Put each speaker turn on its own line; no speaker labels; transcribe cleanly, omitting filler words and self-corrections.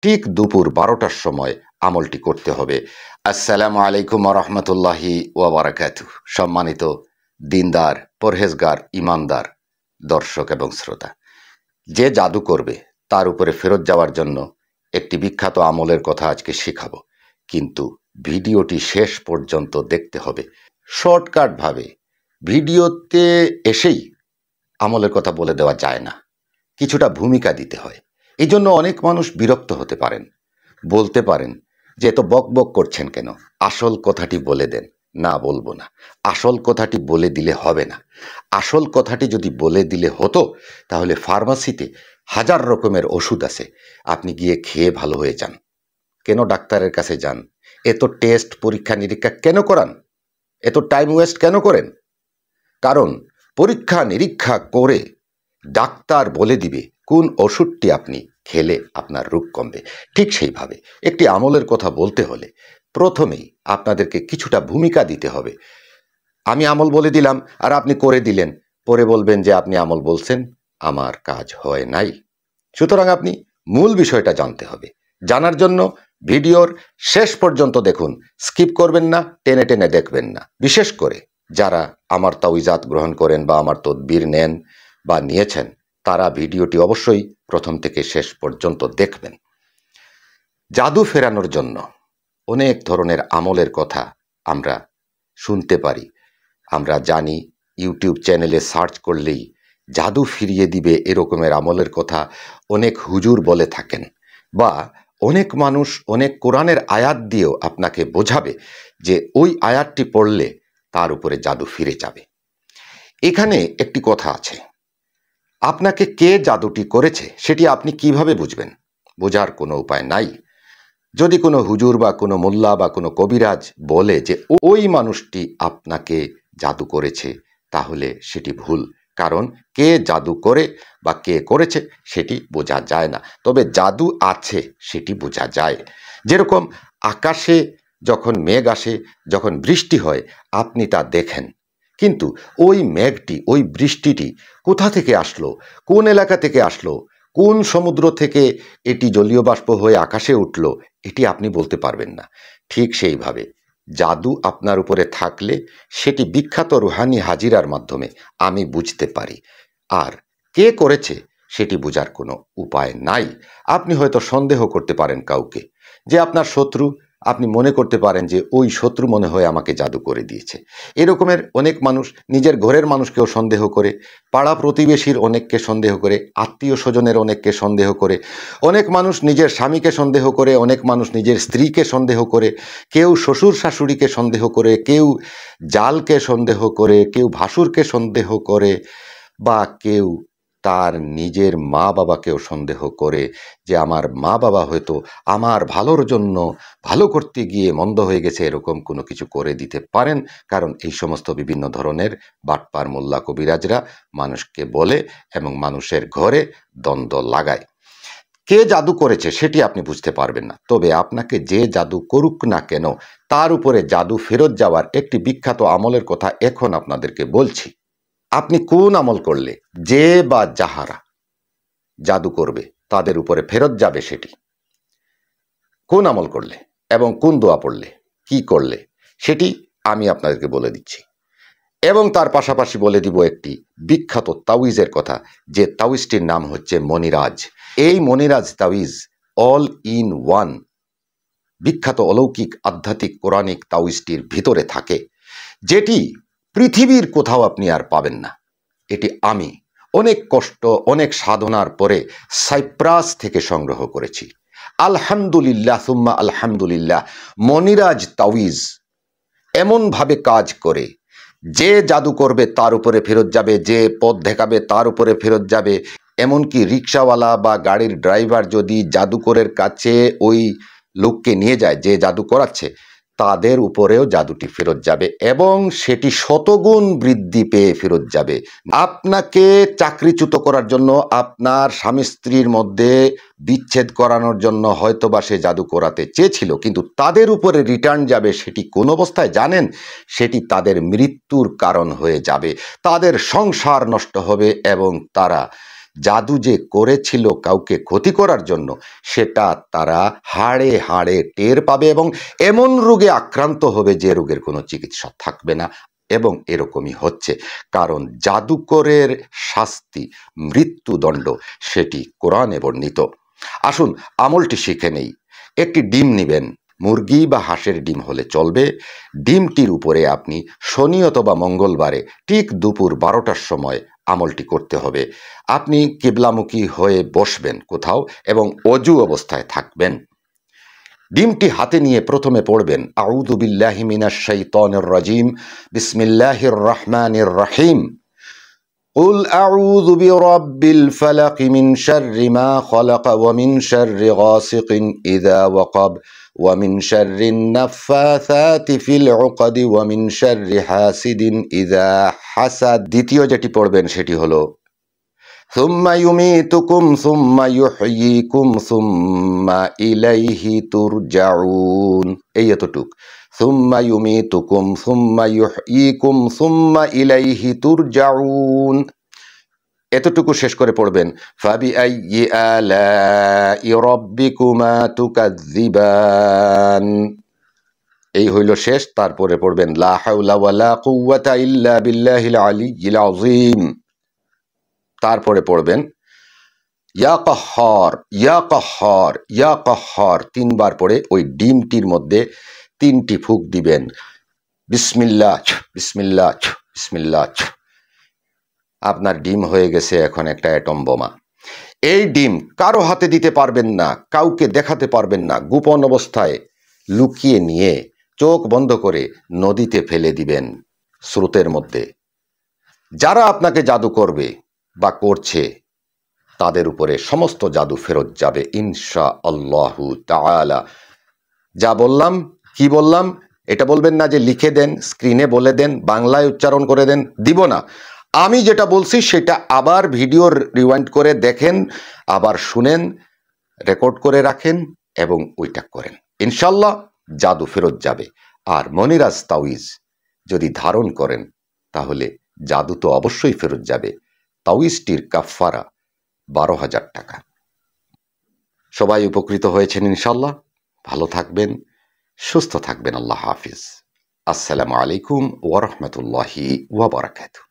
ঠিক দুপুর 12টার সময় আমলটি করতে হবে। আসসালামু আলাইকুম ওয়া রাহমাতুল্লাহি ওয়া বারাকাতুহু। সম্মানিত দিনদার, পরহেজগার, ইমানদার দর্শক এবং শ্রোতা, যে জাদু করবে তার উপরে ফেরত যাওয়ার জন্য একটি বিখ্যাত আমলের কথা আজকে শেখাবো। কিন্তু ভিডিওটি শেষ পর্যন্ত দেখতে হবে। শর্টকাটভাবে ভিডিওতে এসেই আমলের কথা বলে দেওয়া যায় না, কিছুটা ভূমিকা দিতে হয়। এই জন্য অনেক মানুষ বিরক্ত হতে পারেন, বলতে পারেন যে এত বক বক করছেন কেন, আসল কথাটি বলে দেন। না, বলবো না। আসল কথাটি বলে দিলে হবে না। আসল কথাটি যদি বলে দিলে হতো তাহলে ফার্মাসিতে হাজার রকমের ওষুধ আছে, আপনি গিয়ে খেয়ে ভালো হয়ে যান। কেন ডাক্তারের কাছে যান? এত টেস্ট, পরীক্ষা নিরীক্ষা কেন করান? এত টাইম ওয়েস্ট কেন করেন? কারণ পরীক্ষা নিরীক্ষা করে ডাক্তার বলে দিবে কোন ওষুধটি আপনি খেলে আপনার রোগ কমবে। ঠিক সেইভাবে একটি আমলের কথা বলতে হলে প্রথমেই আপনাদেরকে কিছুটা ভূমিকা দিতে হবে। আমি আমল বলে দিলাম আর আপনি করে দিলেন, পরে বলবেন যে আপনি আমল বলছেন, আমার কাজ হয় নাই। সুতরাং আপনি মূল বিষয়টা জানতে হবে। জানার জন্য ভিডিওর শেষ পর্যন্ত দেখুন, স্কিপ করবেন না, টেনে টেনে দেখবেন না। বিশেষ করে যারা আমার তাওইজাত গ্রহণ করেন বা আমার তদবির নেন বা নিয়েছেন, তারা ভিডিওটি অবশ্যই প্রথম থেকে শেষ পর্যন্ত দেখবেন। জাদু ফেরানোর জন্য অনেক ধরনের আমলের কথা আমরা শুনতে পারি, আমরা জানি। ইউটিউব চ্যানেলে সার্চ করলেই জাদু ফিরিয়ে দিবে এরকমের আমলের কথা অনেক হুজুর বলে থাকেন, বা অনেক মানুষ অনেক কোরআনের আয়াত দিয়েও আপনাকে বোঝাবে যে ওই আয়াতটি পড়লে তার উপরে জাদু ফিরে যাবে। এখানে একটি কথা আছে, আপনাকে কে জাদুটি করেছে সেটি আপনি কিভাবে বুঝবেন? বোঝার কোনো উপায় নাই। যদি কোনো হুজুর বা কোনো মোল্লা বা কোনো কবিরাজ বলে যে ওই মানুষটি আপনাকে জাদু করেছে, তাহলে সেটি ভুল। কারণ কে জাদু করে বা কে করেছে সেটি বোঝা যায় না, তবে জাদু আছে সেটি বোঝা যায়। যেরকম আকাশে যখন মেঘ আসে, যখন বৃষ্টি হয়, আপনি তা দেখেন, কিন্তু ওই মেঘটি, ওই বৃষ্টিটি কোথা থেকে আসলো, কোন এলাকা থেকে আসলো, কোন সমুদ্র থেকে এটি জলীয় বাষ্প হয়ে আকাশে উঠল, এটি আপনি বলতে পারবেন না। ঠিক সেইভাবে জাদু আপনার উপরে থাকলে সেটি বিখ্যাত রুহানি হাজিরার মাধ্যমে আমি বুঝতে পারি। আর কে করেছে সেটি বোঝার কোনো উপায় নাই। আপনি হয়তো সন্দেহ করতে পারেন কাউকে, যে আপনার শত্রু, আপনি মনে করতে পারেন যে ওই শত্রু মনে হয় আমাকে জাদু করে দিয়েছে। এরকমের অনেক মানুষ নিজের ঘরের মানুষকেও সন্দেহ করে, পাড়া প্রতিবেশীর অনেককে সন্দেহ করে, আত্মীয় স্বজনের অনেককে সন্দেহ করে। অনেক মানুষ নিজের স্বামীকে সন্দেহ করে, অনেক মানুষ নিজের স্ত্রীকে সন্দেহ করে, কেউ শ্বশুর শাশুড়িকে সন্দেহ করে, কেউ জালকে সন্দেহ করে, কেউ ভাসুরকে সন্দেহ করে, বা কেউ তার নিজের মা বাবাকেও সন্দেহ করে যে আমার মা বাবা হয়তো আমার ভালোর জন্য, ভালো করতে গিয়ে মন্দ হয়ে গেছে, এরকম কোনো কিছু করে দিতে পারেন। কারণ এই সমস্ত বিভিন্ন ধরনের বাটপার মোল্লা কবিরাজরা মানুষকে বলে এবং মানুষের ঘরে দ্বন্দ্ব লাগায়। কে জাদু করেছে সেটি আপনি বুঝতে পারবেন না, তবে আপনাকে যে জাদু করুক না কেন তার উপরে জাদু ফেরত যাওয়ার একটি বিখ্যাত আমলের কথা এখন আপনাদেরকে বলছি। আপনি কোন আমল করলে যে বা যাহারা জাদু করবে তাদের উপরে ফেরত যাবে, সেটি কোন আমল করলে এবং কোন দোয়া পড়লে, কি করলে, সেটি আমি আপনাদেরকে বলে দিচ্ছি। এবং তার পাশাপাশি বলে দিব একটি বিখ্যাত তাওয়িজের কথা, যে তাওয়িজটির নাম হচ্ছে মনিরাজ। এই মনিরাজ তাওয়িজ অল ইন ওয়ান বিখ্যাত অলৌকিক আধ্যাত্মিক কোরআনিক তাওয়িজটির ভিতরে থাকে, যেটি পৃথিবীর কোথাও আপনি আর পাবেন না। এটি আমি অনেক কষ্ট, অনেক সাধনার পরে সাইপ্রাস থেকে সংগ্রহ করেছি। আলহামদুলিল্লাহ সুম্মা আলহামদুলিল্লাহ। মনিরাজ তাওয়িজ এমনভাবে কাজ করে, যে জাদু করবে তার উপরে ফেরত যাবে, যে পথ দেখাবে তার উপরে ফেরত যাবে। এমনকি রিক্সাওয়ালা বা গাড়ির ড্রাইভার যদি জাদুকরের কাছে ওই লোককে নিয়ে যায় যে জাদু করাচ্ছে, তাদের উপরেও জাদুটি ফেরত যাবে এবং সেটি শতগুণ বৃদ্ধি পেয়ে ফেরত যাবে। আপনাকে চাকরিচ্যুত করার জন্য, আপনার স্বামী স্ত্রীর মধ্যে বিচ্ছেদ করানোর জন্য হয়তোবা সে জাদু করাতে চেয়েছিল, কিন্তু তাদের উপরে রিটার্ন যাবে সেটি কোন অবস্থায় জানেন? সেটি তাদের মৃত্যুর কারণ হয়ে যাবে, তাদের সংসার নষ্ট হবে এবং তারা জাদু যে করেছিল কাউকে ক্ষতি করার জন্য, সেটা তারা হাড়ে হাড়ে টের পাবে এবং এমন রোগে আক্রান্ত হবে যে রোগের কোনো চিকিৎসা থাকবে না। এবং এরকমই হচ্ছে, কারণ জাদুকরের শাস্তি মৃত্যুদণ্ড, সেটি কোরআনে বর্ণিত। আসুন আমলটি শিখে নেই। একটি ডিম নেবেন, মুরগি বা হাঁসের ডিম হলে চলবে। ডিমটির উপরে আপনি শনি অথবা মঙ্গলবারে ঠিক দুপুর 12টার সময় আমলটি করতে হবে। আপনি কিবলামুখী হয়ে বসবেন কোথাও এবং অজু অবস্থায় থাকবেন। ডিমটি হাতে নিয়ে প্রথমে পড়বেন আউযু বিল্লাহি মিনাশ শাইতানির রাজিম, বিসমিল্লাহির রহমানির রহিম। قل أعوذ برب الفلق من شر ما خلق ومن شر غاسق إذا وقب ومن شر النفاثات في العقد ومن شر حاسد إذا حسد। দ্বিতীয় যেটি পড়বেন সেটি হলো ثم يميتكم ثم يحييكم ثم إليه ترجعون। এই এতটুক, ثم يميتكم ثم يحييكم ثم إليه ترجعون। এতটুকু শেষ করে পড়বেন فبأي آلاء ربكما تكذبان। এই হইল শেষ। তারপরে পড়বেন লা হাওলা ওয়ালা কুওয়াতা ইল্লা বিল্লাহিল আলিয়্যিল আযীম। তারপরে পড়বেন ইয়া কাহ্হার ইয়া কাহ্হার ইয়া কাহ্হার 3 বার পড়ে ওই ডিমটির মধ্যে 3টি ফুঁক দিবেন, বিসমিল্লাহ বিসমিল্লাহ বিসমিল্লাহ। আপনার ডিম হয়ে গেছে এখন একটা অ্যাটম বোমা। এই ডিম কারো হাতে দিতে পারবেন না, কাউকে দেখাতে পারবেন না। গোপন অবস্থায় লুকিয়ে নিয়ে চোখ বন্ধ করে নদীতে ফেলে দিবেন, স্রোতের মধ্যে। যারা আপনাকে জাদু করবে বা করছে তাদের উপরে সমস্ত জাদু ফেরত যাবে ইনশাআল্লাহু তাআলা। যা বললাম, কি বললাম এটা বলবেন না যে লিখে দেন, স্ক্রিনে বলে দেন, বাংলায় উচ্চারণ করে দেন, দিব না। আমি যেটা বলছি সেটা আবার ভিডিও রিওয়াইন্ড করে দেখেন, আবার শুনেন, রেকর্ড করে রাখেন এবং ওইটা করেন। ইনশাল্লাহ জাদু ফেরত যাবে। আর মনিরাজ তাওয়িজ যদি ধারণ করেন তাহলে জাদু তো অবশ্যই ফেরত যাবে। তাওয়িজটির কাফফারা 12,000 টাকা। সবাই উপকৃত হয়েছেন ইনশাল্লাহ। ভালো থাকবেন, সুস্থ থাকবেন। আল্লাহ হাফিজ। আসসালামু আলাইকুম ওয়া রাহমাতুল্লাহি ওয়া বারাকাতুহু।